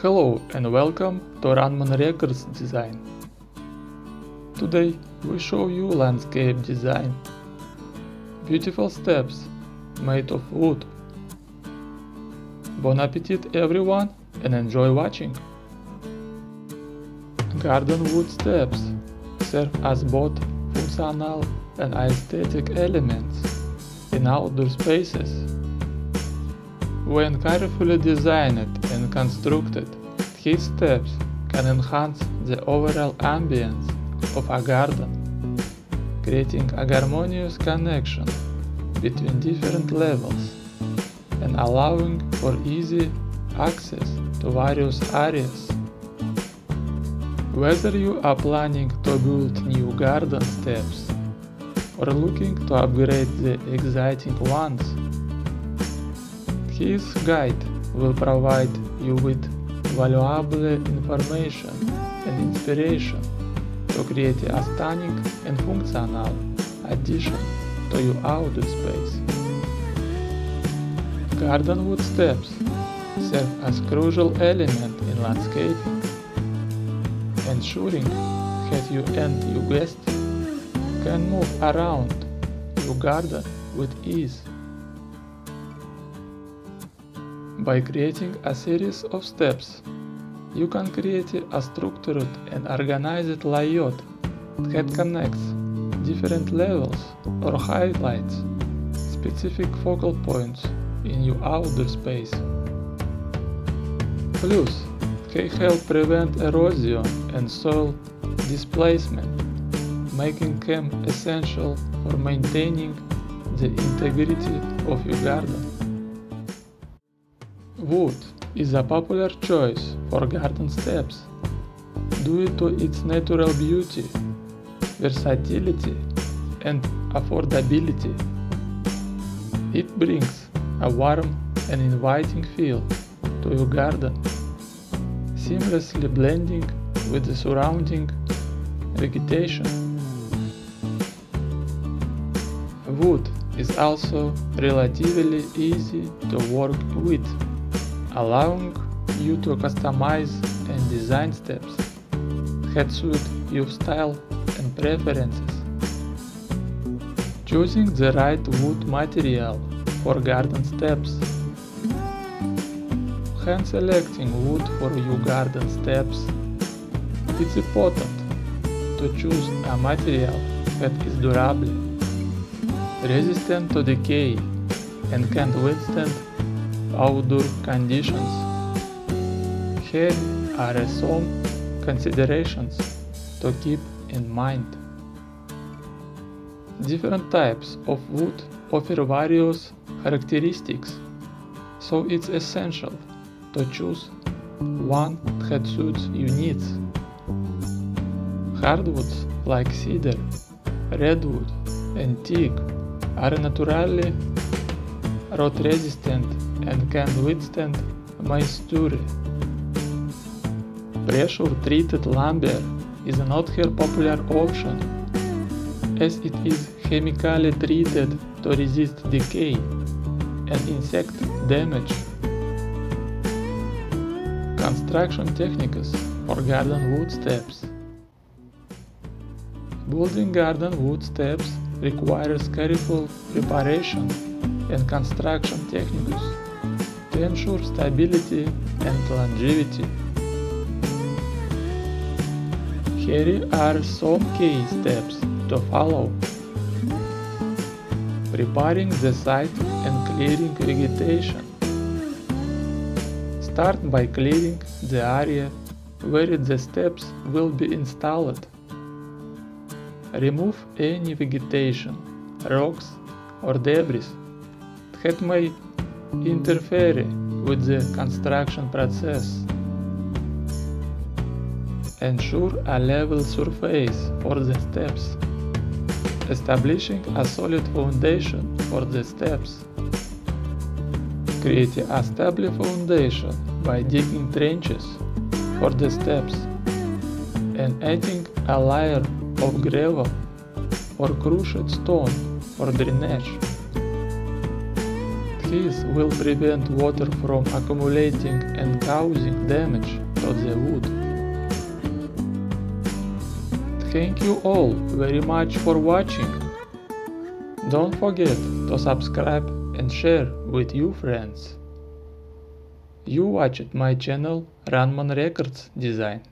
Hello and welcome to Runman Records Design. Today we show you landscape design. Beautiful steps made of wood. Bon appetit everyone and enjoy watching. Garden wood steps serve as both functional and aesthetic elements in outdoor spaces. When carefully designed and constructed, these steps can enhance the overall ambience of a garden, creating a harmonious connection between different levels and allowing for easy access to various areas. Whether you are planning to build new garden steps or looking to upgrade the existing ones, this guide will provide you with valuable information and inspiration to create a stunning and functional addition to your outdoor space. Garden wood steps serve as crucial element in landscaping, ensuring that you and your guests can move around your garden with ease. By creating a series of steps, you can create a structured and organized layout that connects different levels or highlights specific focal points in your outdoor space. Plus, they help prevent erosion and soil displacement, making them essential for maintaining the integrity of your garden. Wood is a popular choice for garden steps due to its natural beauty, versatility, and affordability. It brings a warm and inviting feel to your garden, seamlessly blending with the surrounding vegetation. Wood is also relatively easy to work with, allowing you to customize and design steps that suit your style and preferences. Choosing the right wood material for garden steps. When selecting wood for your garden steps, it's important to choose a material that is durable, resistant to decay, and can withstand outdoor conditions. Here are some considerations to keep in mind. Different types of wood offer various characteristics, so it's essential to choose one that suits your needs. Hardwoods like cedar, redwood, and teak are naturally rot resistant and can withstand moisture. Pressure-treated lumber is not a popular option, as it is chemically treated to resist decay and insect damage. Construction techniques for garden wood steps. Building garden wood steps requires careful preparation and construction techniques to ensure stability and longevity. Here are some key steps to follow. Preparing the site and clearing vegetation. Start by clearing the area where the steps will be installed. Remove any vegetation, rocks, or debris that may interfere with the construction process. Ensure a level surface for the steps, establishing a solid foundation for the steps. Create a stable foundation by digging trenches for the steps and adding a layer of gravel or crushed stone for drainage. This will prevent water from accumulating and causing damage to the wood. Thank you all very much for watching. Don't forget to subscribe and share with your friends. You watched my channel Runman Records Design.